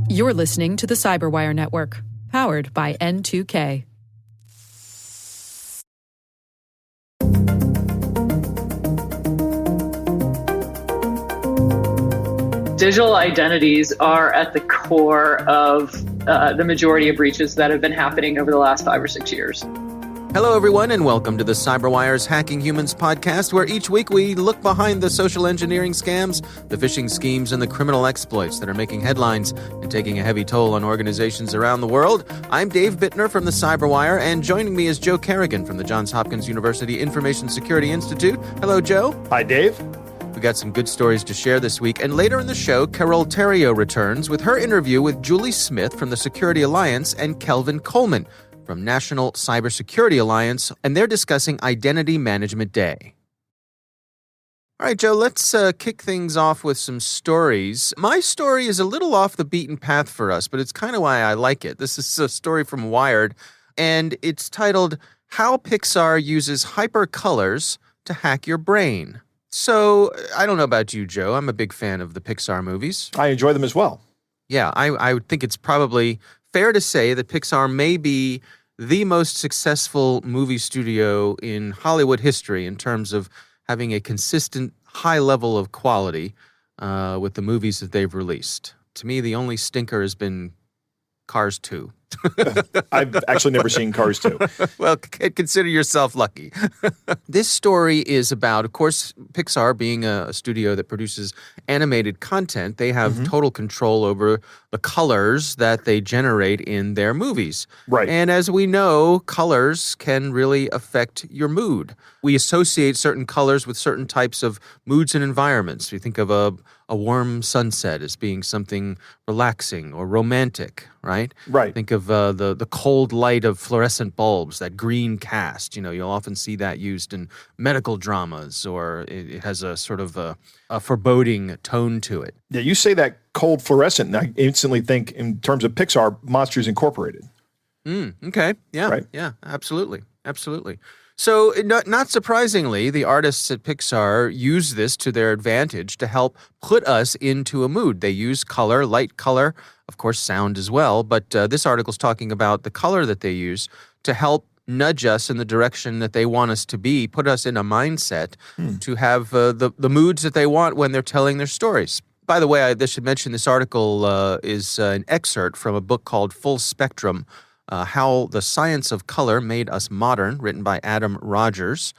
You're listening to the Cyberwire Network, powered by N2K. Digital identities are at the core of the majority of breaches that have been happening over the last 5 or 6 years. Hello, everyone, and welcome to the CyberWire's Hacking Humans podcast, where each week we look behind the social engineering scams, the phishing schemes, and the criminal exploits that are making headlines and taking a heavy toll on organizations around the world. I'm Dave Bittner from the CyberWire, and joining me is Joe Kerrigan from the Johns Hopkins University Information Security Institute. Hello, Joe. Hi, Dave. We got some good stories to share this week, and later in the show, Carole Theriault returns with her interview with Julie Smith from the Security Alliance and Kelvin Coleman from National Cybersecurity Alliance, and they're discussing Identity Management Day. All right, Joe, let's kick things off with some stories. My story is a little off the beaten path for us, but it's kind of why I like it. This is a story from Wired, and it's titled, How Pixar Uses Hypercolors to Hack Your Brain. So, I don't know about you, Joe. I'm a big fan of the Pixar movies. I enjoy them as well. Yeah, I would think it's probably fair to say that Pixar may be the most successful movie studio in Hollywood history in terms of having a consistent high level of quality with the movies that they've released. To me, the only stinker has been Cars 2. I've actually never seen Cars 2. Well, consider yourself lucky. This story is about, of course, Pixar being a studio that produces animated content. They have total control over the colors that they generate in their movies. Right. And as we know, colors can really affect your mood. We associate certain colors with certain types of moods and environments. We think of a warm sunset as being something relaxing or romantic, right? Right. Think of the cold light of fluorescent bulbs, that green cast. You know, you'll often see that used in medical dramas, or it has a sort of a foreboding tone to it. Yeah, you say that cold fluorescent, and I instantly think in terms of Pixar, Monsters Incorporated. Okay. Yeah. Right. Yeah. Absolutely. Absolutely. So, not surprisingly, the artists at Pixar use this to their advantage to help put us into a mood. They use color, light color, of course, sound as well. But this article is talking about the color that they use to help nudge us in the direction that they want us to be, put us in a mindset to have the moods that they want when they're telling their stories. By the way, I should mention this article is an excerpt from a book called Full Spectrum, How the Science of Color Made Us Modern, written by Adam Rogers.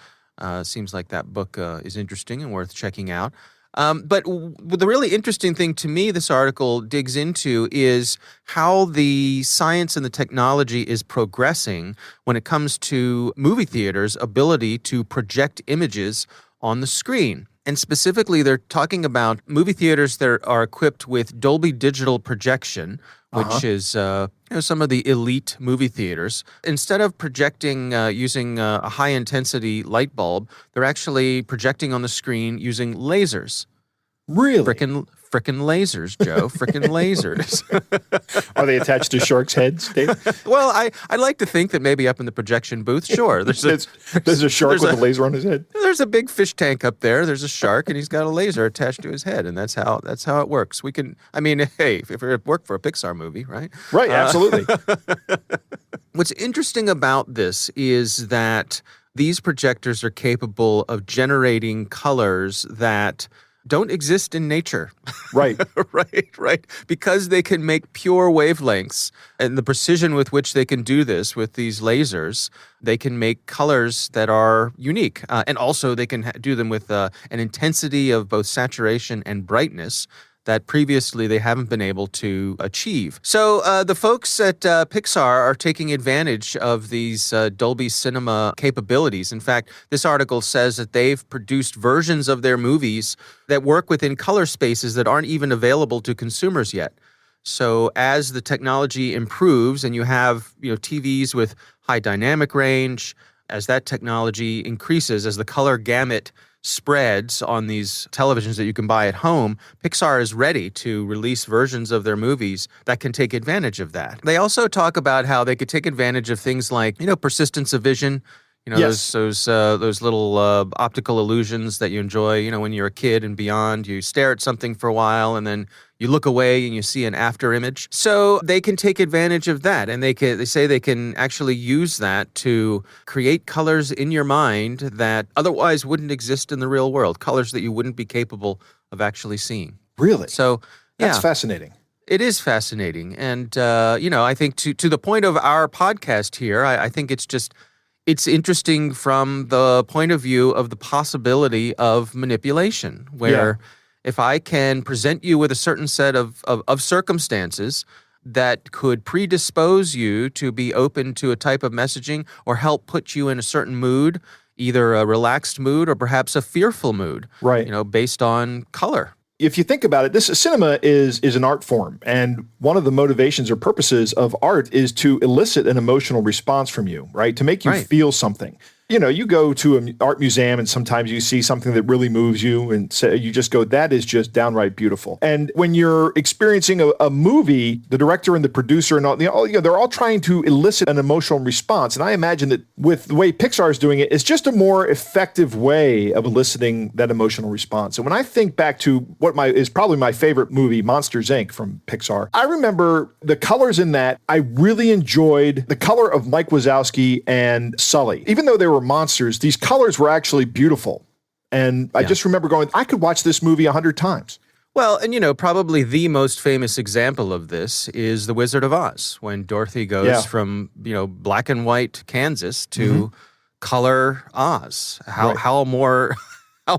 Seems like that book is interesting and worth checking out. But the really interesting thing to me this article digs into is how the science and the technology is progressing when it comes to movie theaters' ability to project images on the screen. And specifically, they're talking about movie theaters that are equipped with Dolby Digital projection, which is some of the elite movie theaters. Instead of projecting using a high-intensity light bulb, they're actually projecting on the screen using lasers. Really? Frickin' lasers, Joe. Frickin' lasers. Are they attached to sharks' heads, Dave? Well, I'd like to think that maybe up in the projection booth, sure. There's a shark with a laser on his head? There's a big fish tank up there. There's a shark, and he's got a laser attached to his head, and that's how it works. Hey, if it worked for a Pixar movie, right? Right, absolutely. What's interesting about this is that these projectors are capable of generating colors that don't exist in nature. Right. Right. Because they can make pure wavelengths, and the precision with which they can do this with these lasers, they can make colors that are unique. And also they can do them with an intensity of both saturation and brightness that previously they haven't been able to achieve. So the folks at Pixar are taking advantage of these Dolby Cinema capabilities. In fact, this article says that they've produced versions of their movies that work within color spaces that aren't even available to consumers yet. So as the technology improves and you have TVs with high dynamic range, as that technology increases, as the color gamut spreads on these televisions that you can buy at home, Pixar is ready to release versions of their movies that can take advantage of that. They also talk about how they could take advantage of things like, persistence of vision. You know, Yes. those little optical illusions that you enjoy, you know, when you're a kid and beyond. You stare at something for a while and then you look away and you see an after image. So they can take advantage of that, and they say they can actually use that to create colors in your mind that otherwise wouldn't exist in the real world, colors that you wouldn't be capable of actually seeing. Really? So, That's yeah. fascinating. It is fascinating. And, I think to the point of our podcast here, I think it's interesting from the point of view of the possibility of manipulation, where if I can present you with a certain set of circumstances that could predispose you to be open to a type of messaging or help put you in a certain mood, either a relaxed mood or perhaps a fearful mood, Right. Based on color. If you think about it, this cinema is an art form, and one of the motivations or purposes of art is to elicit an emotional response from you, right? To make you Right. feel something. You know, you go to an art museum and sometimes you see something that really moves you and you just go, that is just downright beautiful. And when you're experiencing a movie, the director and the producer and all, they're all trying to elicit an emotional response. And I imagine that with the way Pixar is doing it, it's just a more effective way of eliciting that emotional response. And when I think back to what is probably my favorite movie, Monsters, Inc. from Pixar, I remember the colors in that. I really enjoyed the color of Mike Wazowski and Sully. Even though they were monsters, these colors were actually beautiful. And I just remember going, I could watch this movie 100 times. Well, and probably the most famous example of this is The Wizard of Oz, when Dorothy goes from, black and white Kansas to color Oz. How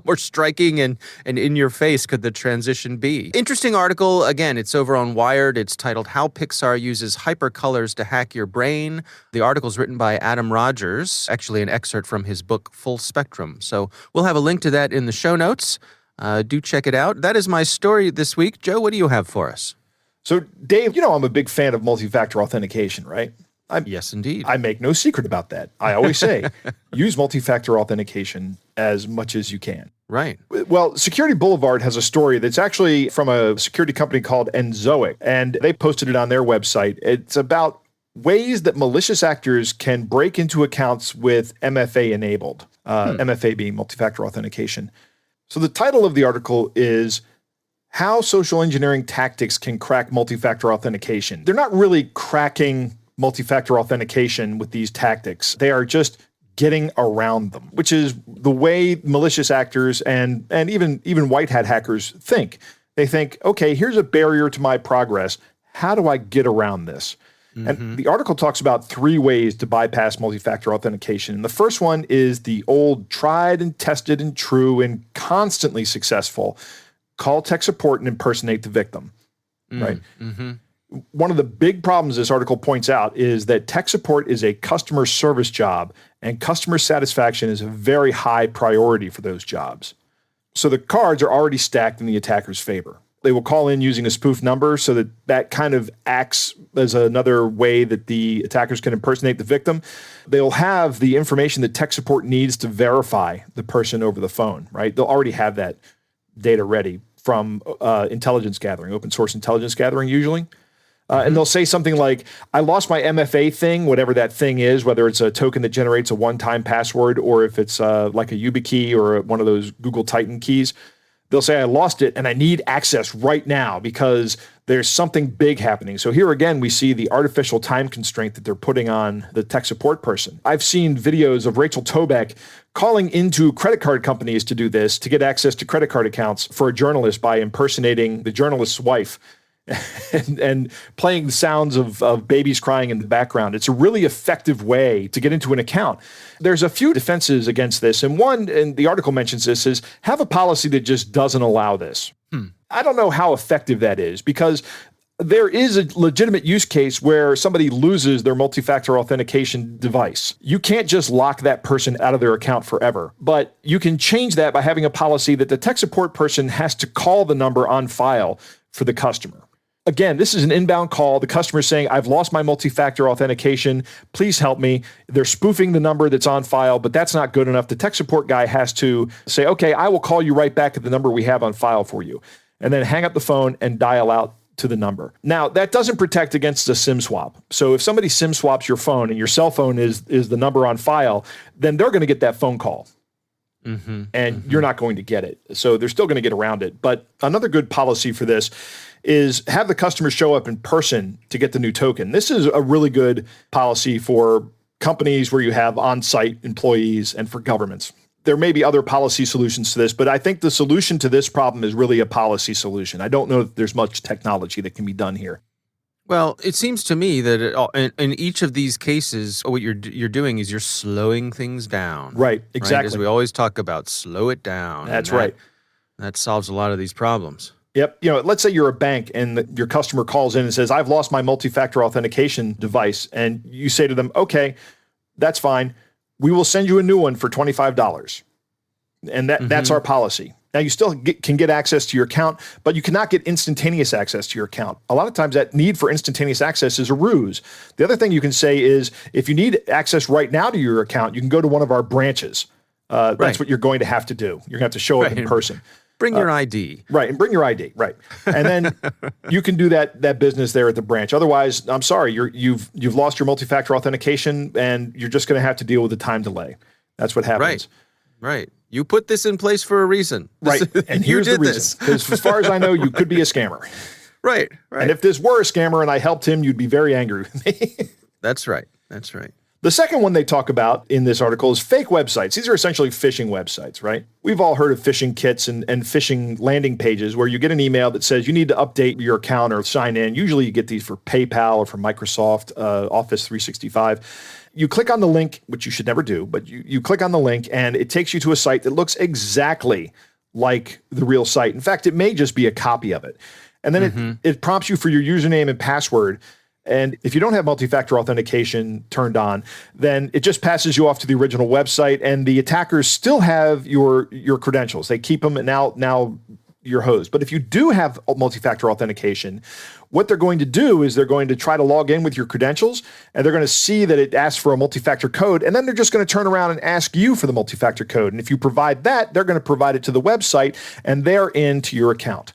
more striking and in your face could the transition be? Interesting article. Again, it's over on Wired. It's titled How Pixar Uses Hypercolors to Hack Your Brain. The article's written by Adam Rogers, actually an excerpt from his book Full Spectrum. So we'll have a link to that in the show notes. Do check it out. That is my story this week. Joe, what do you have for us? So, Dave, I'm a big fan of multi-factor authentication, right? Yes, indeed. I make no secret about that. I always say, use multi-factor authentication as much as you can. Right. Well, Security Boulevard has a story that's actually from a security company called Enzoic, and they posted it on their website. It's about ways that malicious actors can break into accounts with MFA enabled, MFA being multi-factor authentication. So the title of the article is How Social Engineering Tactics Can Crack Multi-Factor Authentication. They're not really cracking multi-factor authentication with these tactics. They are just getting around them, which is the way malicious actors and even white hat hackers think. They think, okay, here's a barrier to my progress. How do I get around this? And the article talks about 3 ways to bypass multi-factor authentication. And the first one is the old tried and tested and true and constantly successful: call tech support and impersonate the victim, right? One of the big problems this article points out is that tech support is a customer service job, and customer satisfaction is a very high priority for those jobs. So the cards are already stacked in the attacker's favor. They will call in using a spoof number so that kind of acts as another way that the attackers can impersonate the victim. They'll have the information that tech support needs to verify the person over the phone, right? They'll already have that data ready from intelligence gathering, open source intelligence gathering usually. And they'll say something like, I lost my MFA thing, whatever that thing is, whether it's a token that generates a one-time password or if it's like a YubiKey or one of those Google Titan keys. They'll say, I lost it and I need access right now because there's something big happening. So here again, we see the artificial time constraint that they're putting on the tech support person. I've seen videos of Rachel Tobeck calling into credit card companies to do this, to get access to credit card accounts for a journalist by impersonating the journalist's wife. and playing the sounds of babies crying in the background. It's a really effective way to get into an account. There's a few defenses against this, and one, and the article mentions this, is have a policy that just doesn't allow this. I don't know how effective that is, because there is a legitimate use case where somebody loses their multi-factor authentication device. You can't just lock that person out of their account forever, but you can change that by having a policy that the tech support person has to call the number on file for the customer. Again, this is an inbound call. The customer is saying, I've lost my multi-factor authentication. Please help me. They're spoofing the number that's on file, but that's not good enough. The tech support guy has to say, okay, I will call you right back at the number we have on file for you. And then hang up the phone and dial out to the number. Now, that doesn't protect against a SIM swap. So if somebody SIM swaps your phone and your cell phone is the number on file, then they're going to get that phone call. And you're not going to get it. So they're still going to get around it. But another good policy for this is have the customer show up in person to get the new token. This is a really good policy for companies where you have on-site employees and for governments. There may be other policy solutions to this, but I think the solution to this problem is really a policy solution. I don't know that there's much technology that can be done here. Well, it seems to me that in each of these cases, what you're doing is you're slowing things down. Right, exactly. Right? As we always talk about, slow it down. That's right. That solves a lot of these problems. Yep. Let's say you're a bank and your customer calls in and says, I've lost my multi-factor authentication device. And you say to them, okay, that's fine. We will send you a new one for $25. And that's our policy. Now, you still can get access to your account, but you cannot get instantaneous access to your account. A lot of times that need for instantaneous access is a ruse. The other thing you can say is if you need access right now to your account, you can go to one of our branches. That's what you're going to have to do. You're going to have to show up in person. Bring your ID. Right, and bring your ID, right. And then you can do that business there at the branch. Otherwise, I'm sorry, you've lost your multi-factor authentication and you're just going to have to deal with the time delay. That's what happens. Right. You put this in place for a reason. Right. And here's the reason. Because as far as I know, you could be a scammer. Right. And if this were a scammer and I helped him, you'd be very angry with me. That's right. The second one they talk about in this article is fake websites. These are essentially phishing websites, right? We've all heard of phishing kits and phishing landing pages where you get an email that says you need to update your account or sign in. Usually you get these for PayPal or for Microsoft Office 365. You click on the link, which you should never do, but you click on the link and it takes you to a site that looks exactly like the real site. In fact, it may just be a copy of it. And then it prompts you for your username and password. And if you don't have multi-factor authentication turned on, then it just passes you off to the original website and the attackers still have your credentials. They keep them and now you're hosed. But if you do have multi-factor authentication, what they're going to do is they're going to try to log in with your credentials and they're going to see that it asks for a multi-factor code. And then they're just going to turn around and ask you for the multi-factor code. And if you provide that, they're going to provide it to the website and they're into your account.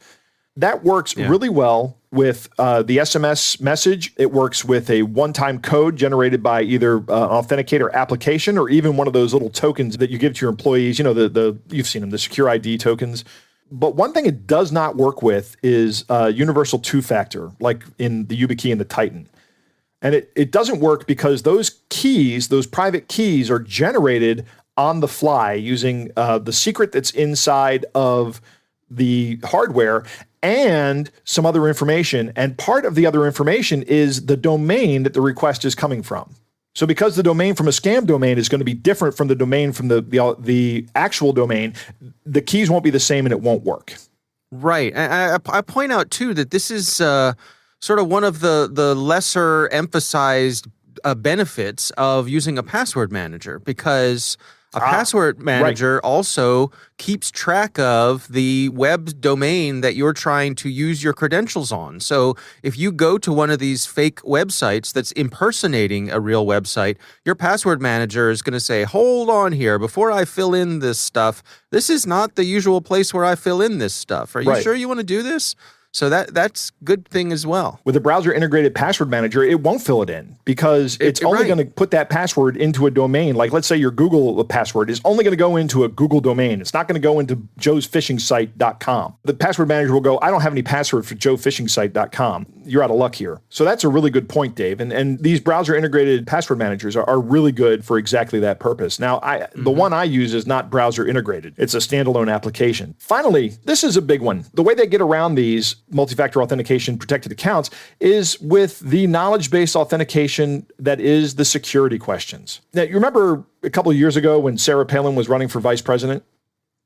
That works really well with the SMS message. It works with a one-time code generated by either an authenticator application or even one of those little tokens that you give to your employees. You've seen them, the secure ID tokens. But one thing it does not work with is universal two-factor, like in the YubiKey and the Titan. And it doesn't work because those keys, those private keys, are generated on the fly using the secret that's inside of the hardware and some other information. And part of the other information is the domain that the request is coming from. So because the domain from a scam domain is going to be different from the domain from the actual domain, the keys won't be the same and it won't work. Right. I point out, too, that this is sort of one of the lesser emphasized benefits of using a password manager, because a password manager also keeps track of the web domain that you're trying to use your credentials on. So if you go to one of these fake websites that's impersonating a real website, your password manager is going to say, hold on here, before I fill in this stuff, this is not the usual place where I fill in this stuff. Are you sure you want to do this? So that's a good thing as well. With a browser integrated password manager, it won't fill it in because it's only going to put that password into a domain. Like, let's say your Google password is only going to go into a Google domain. It's not going to go into joesfishingsite.com. The password manager will go, I don't have any password for joefishingsite.com. You're out of luck here. So that's a really good point, Dave. And these browser integrated password managers are really good for exactly that purpose. Now, the one I use is not browser integrated. It's a standalone application. Finally, this is a big one. The way they get around these multi-factor authentication protected accounts is with the knowledge-based authentication that is the security questions. Now, you remember a couple of years ago when Sarah Palin was running for vice president?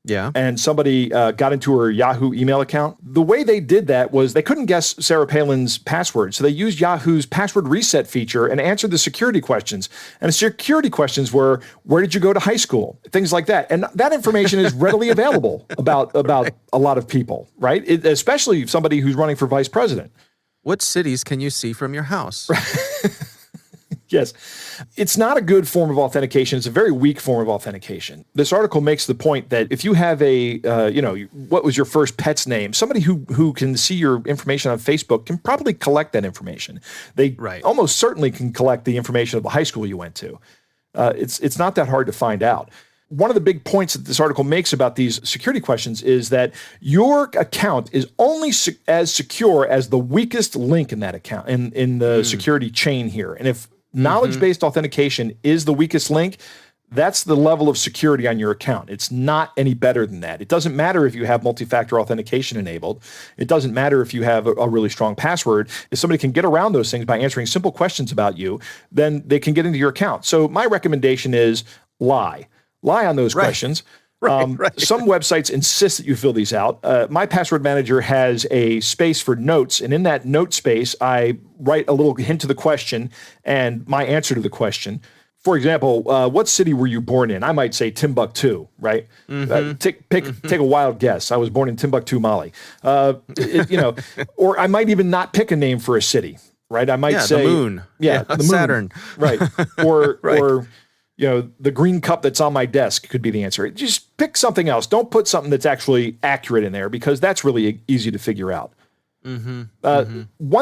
Yeah. And somebody got into her Yahoo email account. The way they did that was they couldn't guess Sarah Palin's password. So they used Yahoo's password reset feature and answered the security questions. And the security questions were, where did you go to high school? Things like that. And that information is readily available about a lot of people, right? Especially somebody who's running for vice president. What cities can you see from your house? Yes. It's not a good form of authentication. It's a very weak form of authentication. This article makes the point that if you have what was your first pet's name, somebody who can see your information on Facebook can probably collect that information. They almost certainly can collect the information of the high school you went to. It's not that hard to find out. One of the big points that this article makes about these security questions is that your account is only as secure as the weakest link in that account, in the security chain here. And if knowledge-based authentication is the weakest link, that's the level of security on your account. It's not any better than that. It doesn't matter if you have multi-factor authentication enabled. It doesn't matter if you have a really strong password. If somebody can get around those things by answering simple questions about you, then they can get into your account. So my recommendation is lie on those questions. Some websites insist that you fill these out. My password manager has a space for notes, and in that note space, I write a little hint to the question and my answer to the question. For example, what city were you born in? I might say Timbuktu, right? Take a wild guess. I was born in Timbuktu, Mali. Or I might even not pick a name for a city, right? I might say the moon. The moon. Saturn. Right. Or the green cup that's on my desk could be the answer. Just pick something else. Don't put something that's actually accurate in there, because that's really easy to figure out. One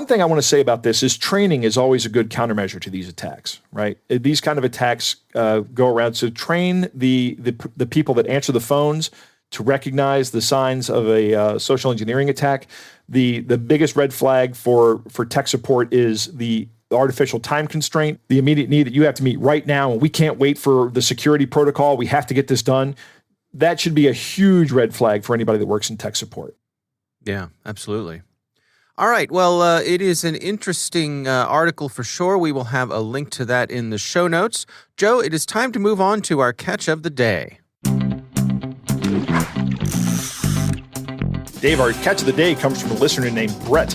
thing I want to say about this is training is always a good countermeasure to these attacks, right? These kind of attacks go around. So train the people that answer the phones to recognize the signs of a social engineering attack. The biggest red flag for tech support is the artificial time constraint, the immediate need that you have to meet right now, and we can't wait for the security protocol. We have to get this done. That should be a huge red flag for anybody that works in tech support. Yeah, absolutely. All right. Well, it is an interesting article for sure. We will have a link to that in the show notes. Joe, it is time to move on to our catch of the day. Dave, our catch of the day comes from a listener named Brett.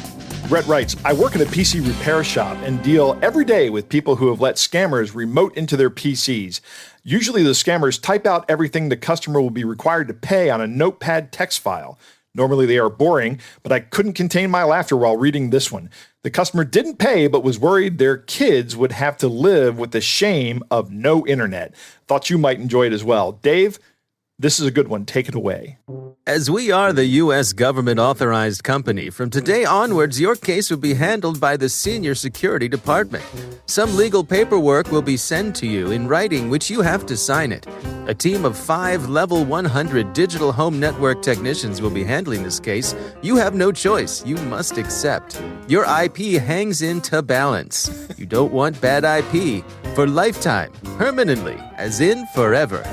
Brett writes, I work at a PC repair shop and deal every day with people who have let scammers remote into their PCs. Usually the scammers type out everything the customer will be required to pay on a notepad text file. Normally they are boring, but I couldn't contain my laughter while reading this one. The customer didn't pay, but was worried their kids would have to live with the shame of no internet. Thought you might enjoy it as well. Dave, this is a good one. Take it away. As we are the U.S. government-authorized company, from today onwards, your case will be handled by the Senior Security Department. Some legal paperwork will be sent to you in writing, which you have to sign it. A team of 5 Level 100 digital home network technicians will be handling this case. You have no choice. You must accept. Your IP hangs into balance. You don't want bad IP. For lifetime, permanently, as in forever.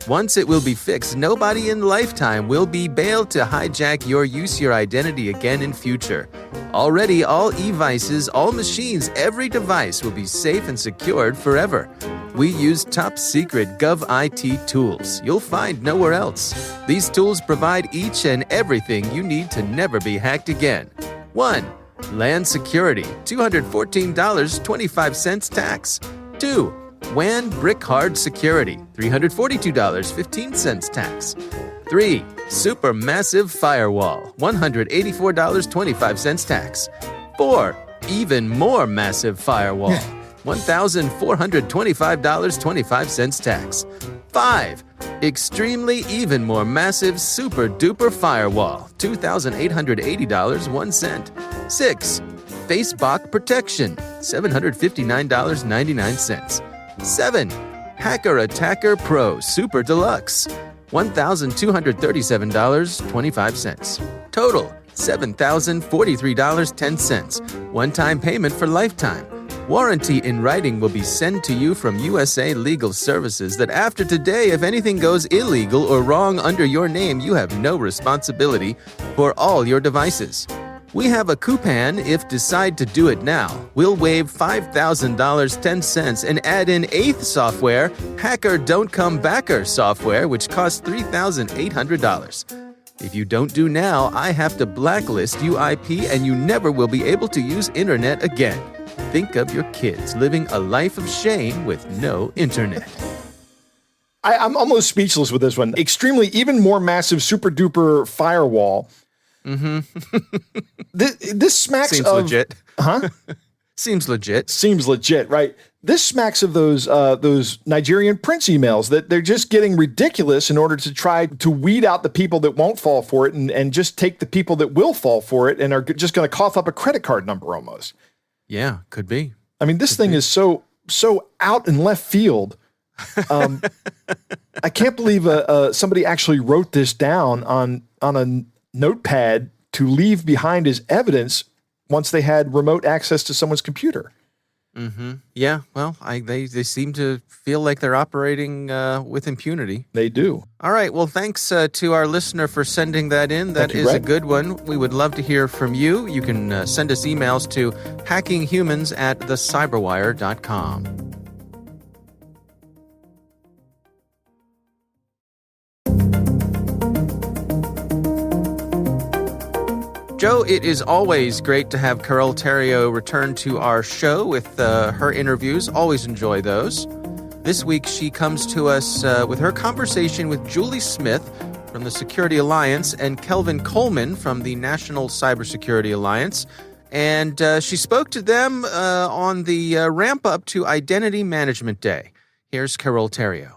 Once it will be fixed, nobody in lifetime will be bailed to hijack your identity again in future. Already, all e-vices, all machines, every device will be safe and secured forever. We use top-secret GovIT tools you'll find nowhere else. These tools provide each and everything you need to never be hacked again. 1. LAN security, $214.25 tax. 2. WAN Brick Hard Security, $342.15 tax. 3. Supermassive Firewall, $184.25 tax. 4. Even More Massive Firewall, $1,425.25 tax. 5. Extremely Even More Massive Super Duper Firewall, $2,880.01. 6. Faceblock Protection, $759.99. 7. Hacker Attacker Pro Super Deluxe, $1,237.25. Total, $7,043.10. One-time payment for lifetime. Warranty in writing will be sent to you from USA Legal Services that after today, if anything goes illegal or wrong under your name, you have no responsibility for all your devices. We have a coupon if decide to do it now. We'll waive $5,000.10 and add in 8th software, HackerDont'comebacker software, which costs $3,800. If you don't do now, I have to blacklist you IP and you never will be able to use internet again. Think of your kids living a life of shame with no internet. I'm almost speechless with this one. Extremely Even More Massive Super Duper Firewall. This smacks Seems of... legit. Huh? Seems legit. Seems legit, right? This smacks of those Nigerian prince emails that they're just getting ridiculous in order to try to weed out the people that won't fall for it and just take the people that will fall for it and are just going to cough up a credit card number almost. Yeah, could be. I mean, this thing is so out in left field. I can't believe somebody actually wrote this down on a notepad to leave behind as evidence once they had remote access to someone's computer. Mm-hmm. Yeah, well, they seem to feel like they're operating with impunity. They do. All right, well, thanks to our listener for sending that in. That is a good one. We would love to hear from you. You can send us emails to hackinghumans@thecyberwire.com. Joe, it is always great to have Carole Theriault return to our show with her interviews. Always enjoy those. This week, she comes to us with her conversation with Julie Smith from the Security Alliance and Kelvin Coleman from the National Cybersecurity Alliance. And she spoke to them on the ramp-up to Identity Management Day. Here's Carole Theriault.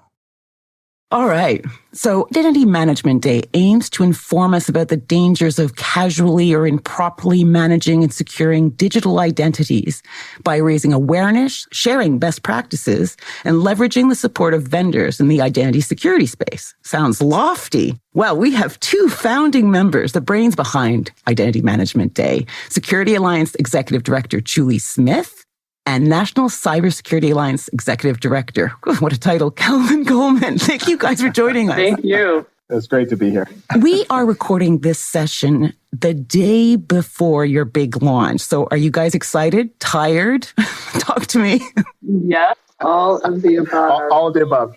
All right. So Identity Management Day aims to inform us about the dangers of casually or improperly managing and securing digital identities by raising awareness, sharing best practices, and leveraging the support of vendors in the identity security space. Sounds lofty. Well, we have two founding members, the brains behind Identity Management Day, Security Alliance Executive Director Julie Smith and National Cybersecurity Alliance Executive Director. What a title, Kelvin Coleman. Thank you guys for joining us. Thank you. It's great to be here. We are recording this session the day before your big launch. So are you guys excited? Tired? Talk to me. Yes, all of the above. All of the above.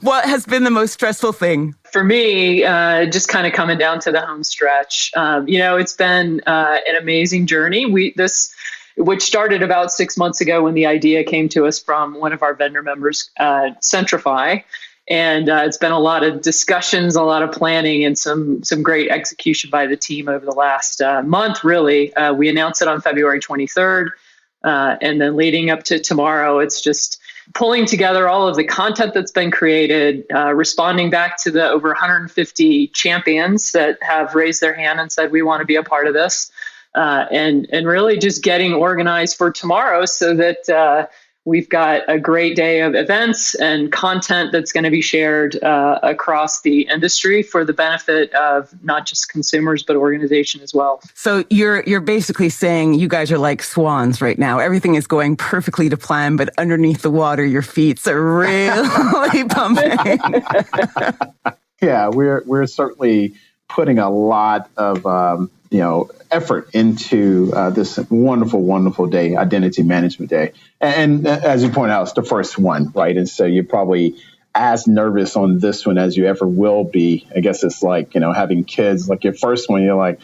What has been the most stressful thing? For me, just kind of coming down to the home stretch. It's been an amazing journey. Which started about 6 months ago when the idea came to us from one of our vendor members, Centrify. And it's been a lot of discussions, a lot of planning, and some great execution by the team over the last month, really. We announced it on February 23rd. And then leading up to tomorrow, it's just pulling together all of the content that's been created, responding back to the over 150 champions that have raised their hand and said, we want to be a part of this, and really just getting organized for tomorrow so that we've got a great day of events and content that's going to be shared across the industry for the benefit of not just consumers, but organization as well. So you're basically saying you guys are like swans right now. Everything is going perfectly to plan, but underneath the water, your feet are really pumping. Yeah, we're certainly putting a lot of effort into this wonderful, wonderful day, Identity Management Day. And as you point out, it's the first one, right? And so you're probably as nervous on this one as you ever will be. I guess it's like, having kids, like your first one, you're like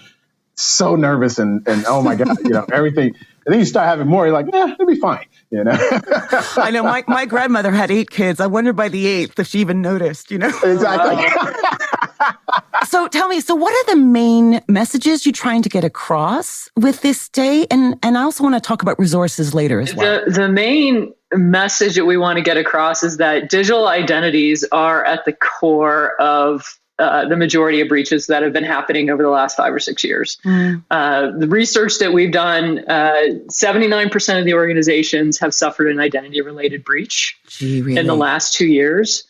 so nervous and oh my God, everything. And then you start having more, you're like, it'll be fine, I know my grandmother had 8 kids. I wonder by the 8th if she even noticed, Exactly. So tell me, so what are the main messages you're trying to get across with this day? And I also want to talk about resources later as well. The main message that we want to get across is that digital identities are at the core of the majority of breaches that have been happening over the last 5 or 6 years. The research that we've done, 79% of the organizations have suffered an identity-related breach in the last 2 years.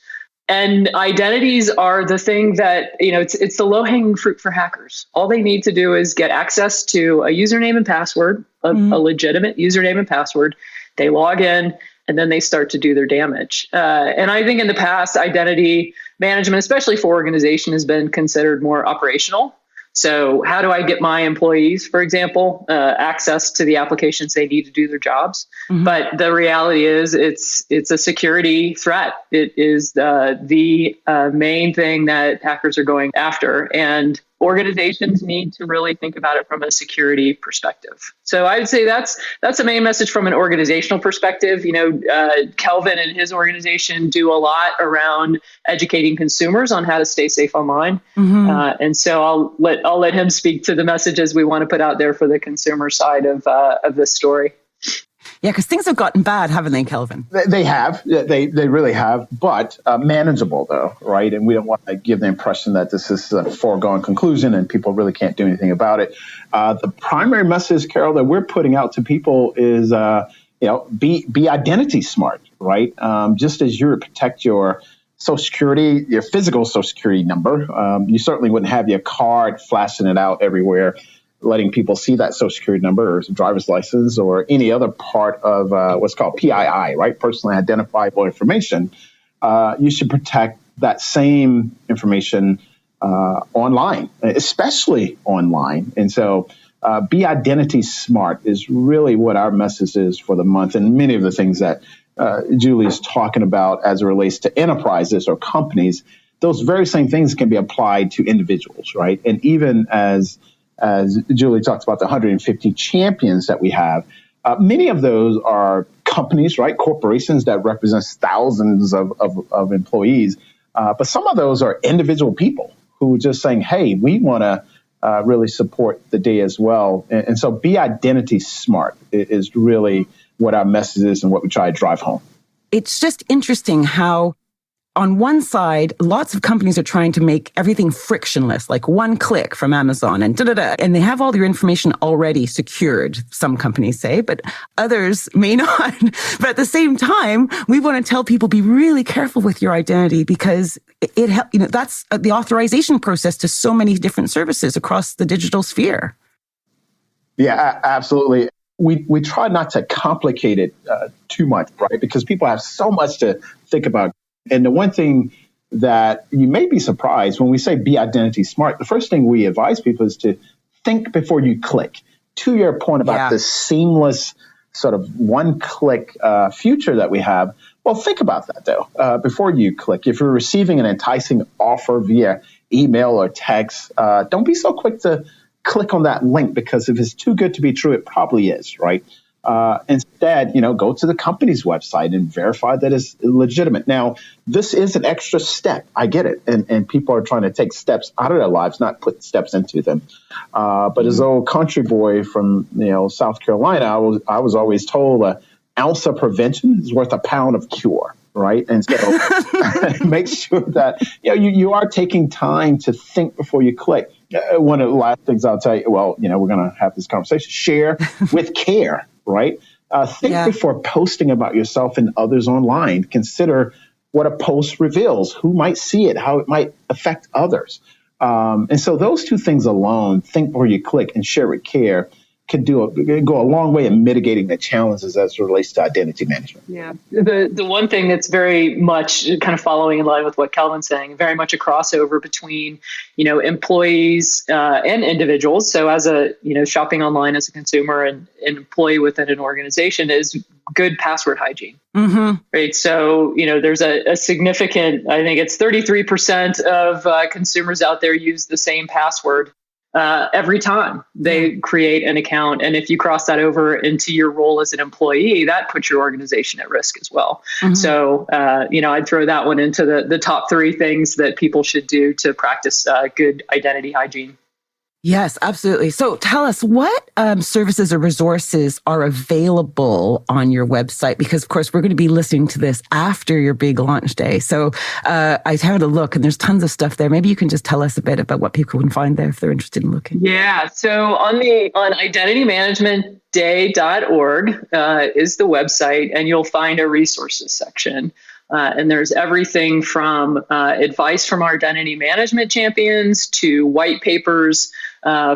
And identities are the thing that, it's the low-hanging fruit for hackers. All they need to do is get access to a username and password, a legitimate username and password. They log in, and then they start to do their damage. And I think in the past, identity management, especially for organization, has been considered more operational. So how do I get my employees, for example, access to the applications they need to do their jobs? Mm-hmm. But the reality is it's a security threat. It is the main thing that hackers are going after. And organizations need to really think about it from a security perspective. So I would say that's the main message from an organizational perspective. Kelvin and his organization do a lot around educating consumers on how to stay safe online. And so I'll let him speak to the messages we want to put out there for the consumer side of this story. Yeah, because things have gotten bad, haven't they, Kelvin? They have. They really have, but manageable, though, right? And we don't want to give the impression that this is a foregone conclusion and people really can't do anything about it. The primary message, Carole, that we're putting out to people is, be identity smart, right? Just as you would protect your Social Security, your physical Social Security number, you certainly wouldn't have your card flashing it out everywhere, letting people see that Social Security number or driver's license or any other part of what's called PII, right? Personally identifiable information. You should protect that same information online, especially online. And so be identity smart is really what our message is for the month. And many of the things that Julie is talking about as it relates to enterprises or companies, those very same things can be applied to individuals, right? And even as Julie talks about the 150 champions that we have, many of those are companies, right? Corporations that represents thousands of employees. But some of those are individual people who are just saying, hey, we want to really support the day as well. And so be identity smart is really what our message is and what we try to drive home. It's just interesting how on one side, lots of companies are trying to make everything frictionless, like one click from Amazon and and they have all your information already secured, some companies say, but others may not. But at the same time, we want to tell people, be really careful with your identity because that's the authorization process to so many different services across the digital sphere. Yeah, absolutely. We try not to complicate it too much, right? Because people have so much to think about. And the one thing that you may be surprised when we say be identity smart, the first thing we advise people is to think before you click. To your point about the seamless sort of one-click future that we have, well, think about that, though, before you click. If you're receiving an enticing offer via email or text, don't be so quick to click on that link because if it's too good to be true, it probably is, right? Instead, go to the company's website and verify that it's legitimate. Now, this is an extra step. I get it. And people are trying to take steps out of their lives, not put steps into them. But as old country boy from, South Carolina, I was always told an ounce of prevention is worth a pound of cure. Right. And so make sure that, you are taking time to think before you click. One of the last things I'll tell you, we're going to have this conversation, share with care. Right? Think before posting about yourself and others online. Consider what a post reveals, who might see it, how it might affect others. And so those two things alone, think before you click and share with care, can go a long way in mitigating the challenges as it relates to identity management. Yeah. The one thing that's very much kind of following in line with what Kelvin's saying, very much a crossover between, employees and individuals. So as a, shopping online as a consumer and an employee within an organization is good password hygiene. Mm-hmm. Right. So, there's a significant, I think it's 33% of consumers out there use the same password every time they create an account. And if you cross that over into your role as an employee, that puts your organization at risk as well. Mm-hmm. So, I'd throw that one into the top three things that people should do to practice good identity hygiene. Yes, absolutely. So tell us what services or resources are available on your website, because of course we're going to be listening to this after your big launch day. So I had a look and there's tons of stuff there. Maybe you can just tell us a bit about what people can find there if they're interested in looking. Yeah. So on identitymanagementday.org is the website, and you'll find a resources section. And there's everything from advice from our identity management champions to white papers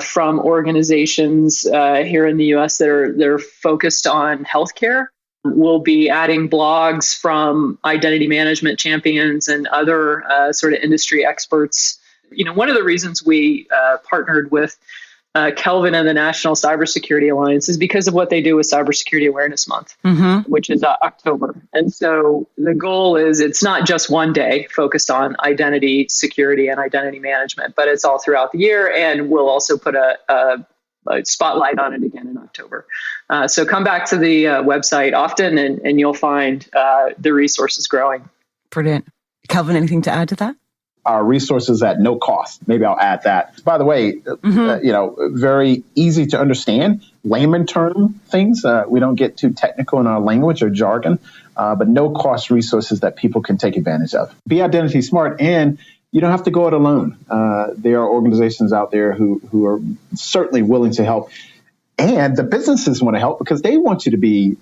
from organizations here in the U.S. that are focused on healthcare. We'll be adding blogs from identity management champions and other sort of industry experts. One of the reasons we partnered with Kelvin and the National Cybersecurity Alliance is because of what they do with Cybersecurity Awareness Month, which is October. And so the goal is it's not just one day focused on identity security and identity management, but it's all throughout the year. And we'll also put a spotlight on it again in October. So come back to the website often and you'll find the resources growing. Brilliant. Kelvin, anything to add to that? Our resources at no cost. Maybe I'll add that. By the way, very easy to understand, layman term things. We don't get too technical in our language or jargon, but no cost resources that people can take advantage of. Be identity smart, and you don't have to go it alone. There are organizations out there who are certainly willing to help. And the businesses want to help because they want you to be,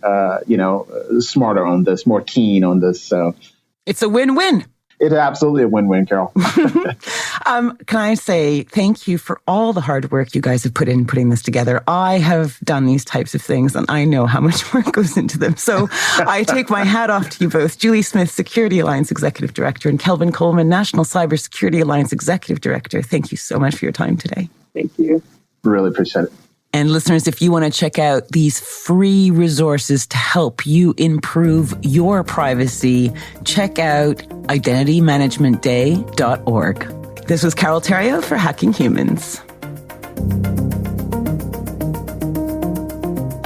smarter on this, more keen on this. So it's a win-win. It's absolutely a win-win, Carole. Can I say thank you for all the hard work you guys have put in putting this together. I have done these types of things and I know how much work goes into them. So I take my hat off to you both. Julie Smith, Security Alliance Executive Director, and Kelvin Coleman, National Cybersecurity Alliance Executive Director. Thank you so much for your time today. Thank you. Really appreciate it. And listeners, if you want to check out these free resources to help you improve your privacy, check out identitymanagementday.org. This was Carole Theriault for Hacking Humans.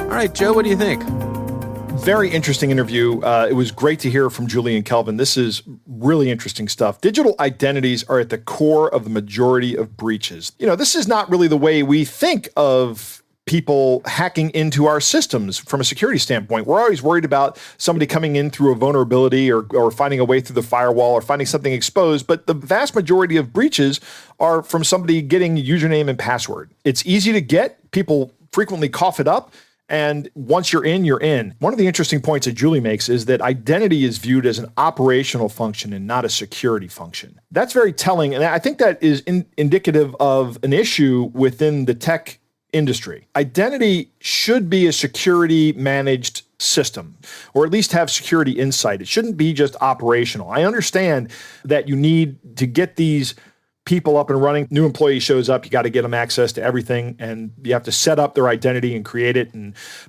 All right, Joe, what do you think? Very interesting interview. It was great to hear from Julie and Kelvin. This is really interesting stuff. Digital identities are at the core of the majority of breaches. This is not really the way we think of people hacking into our systems from a security standpoint. We're always worried about somebody coming in through a vulnerability or finding a way through the firewall or finding something exposed. But the vast majority of breaches are from somebody getting username and password. It's easy to get. People frequently cough it up. And once you're in, you're in. One of the interesting points that Julie makes is that identity is viewed as an operational function and not a security function. That's very telling. And I think that is indicative of an issue within the tech industry. Identity should be a security managed system, or at least have security insight. It shouldn't be just operational. I understand that you need to get these people up and running. New employee shows up, you got to get them access to everything, and you have to set up their identity and create it.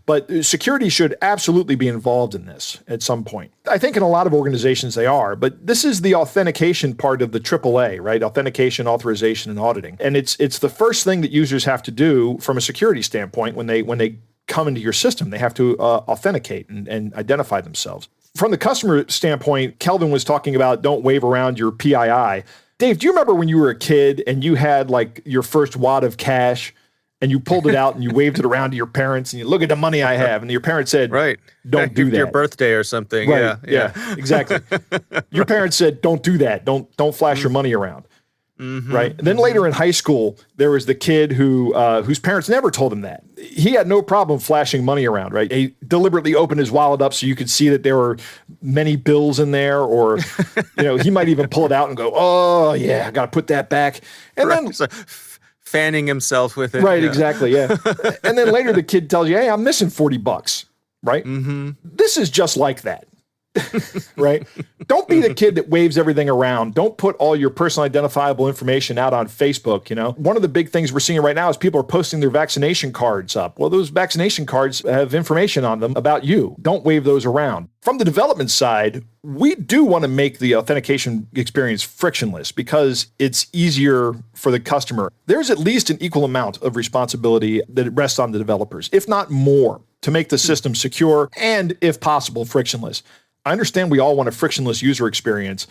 But security should absolutely be involved in this at some point. I think in a lot of organizations they are, but this is the authentication part of the AAA, right? Authentication, authorization, and auditing. And it's the first thing that users have to do from a security standpoint when they come into your system. They have to authenticate and identify themselves. From the customer standpoint, Kelvin was talking about don't wave around your PII. Dave, do you remember when you were a kid and you had like your first wad of cash and you pulled it out and you waved it around to your parents and you look at the money I have, and your parents said, right, don't do that. Your birthday or something. Right. Yeah, exactly. Your parents said, don't do that. Don't flash your money around. Mm-hmm. Right. And then later in high school, there was the kid whose parents never told him that. He had no problem flashing money around, right? He deliberately opened his wallet up so you could see that there were many bills in there, or, he might even pull it out and go, oh yeah, I got to put that back. And right. then so, fanning himself with it. Right. Yeah. Exactly. Yeah. And then later the kid tells you, hey, I'm missing $40, right? Mm-hmm. This is just like that. Right? Don't be the kid that waves everything around. Don't put all your personal identifiable information out on Facebook. One of the big things we're seeing right now is people are posting their vaccination cards up. Well, those vaccination cards have information on them about you. Don't wave those around. From the development side, we do want to make the authentication experience frictionless because it's easier for the customer. There's at least an equal amount of responsibility that rests on the developers, if not more, to make the system secure and, if possible, frictionless. I understand we all want a frictionless user experience,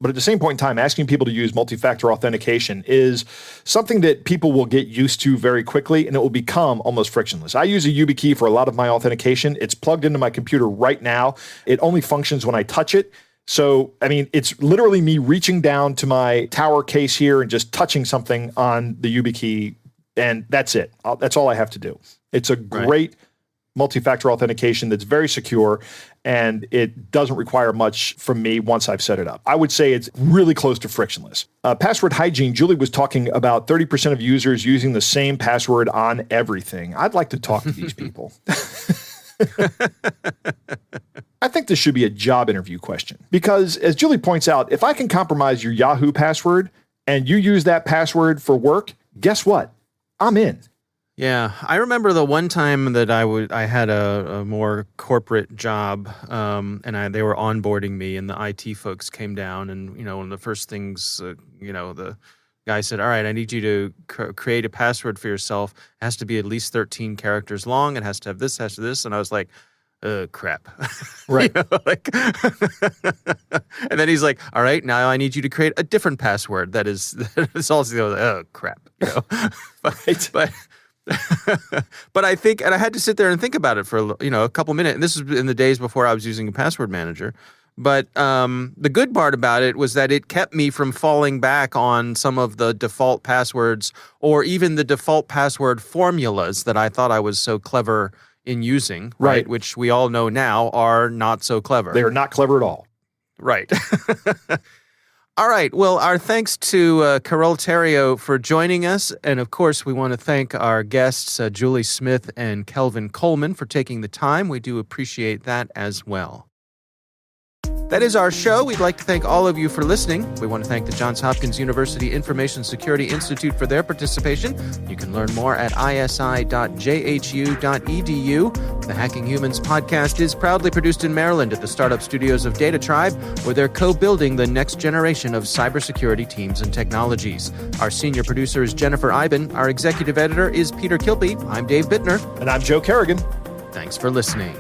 but at the same point in time, asking people to use multi-factor authentication is something that people will get used to very quickly, and it will become almost frictionless. I use a YubiKey for a lot of my authentication. It's plugged into my computer right now. It only functions when I touch it. So, it's literally me reaching down to my tower case here and just touching something on the YubiKey, and that's it. That's all I have to do. It's a great multi-factor authentication that's very secure, and it doesn't require much from me once I've set it up. I would say it's really close to frictionless. Password hygiene, Julie was talking about 30% of users using the same password on everything. I'd like to talk to these people. I think this should be a job interview question because, as Julie points out, if I can compromise your Yahoo password and you use that password for work, guess what? I'm in. Yeah, I remember the one time that I had a more corporate job, and they were onboarding me, and the IT folks came down, and one of the first things, the guy said, "All right, I need you to create a password for yourself. It has to be at least 13 characters long. It has to have this, has to this," and I was like, crap. Right. And then he's like, "All right, now I need you to create a different password that is also crap." Right. But I think, and I had to sit there and think about it for a couple minutes. And this was in the days before I was using a password manager. But the good part about it was that it kept me from falling back on some of the default passwords or even the default password formulas that I thought I was so clever in using, right? Which we all know now are not so clever. They are not clever at all. Right. All right. Well, our thanks to Carole Theriault for joining us. And of course, we want to thank our guests, Julie Smith and Kelvin Coleman, for taking the time. We do appreciate that as well. That is our show. We'd like to thank all of you for listening. We want to thank the Johns Hopkins University Information Security Institute for their participation. You can learn more at isi.jhu.edu. The Hacking Humans podcast is proudly produced in Maryland at the startup studios of Data Tribe, where they're co-building the next generation of cybersecurity teams and technologies. Our senior producer is Jennifer Iben. Our executive editor is Peter Kilby. I'm Dave Bittner. And I'm Joe Kerrigan. Thanks for listening.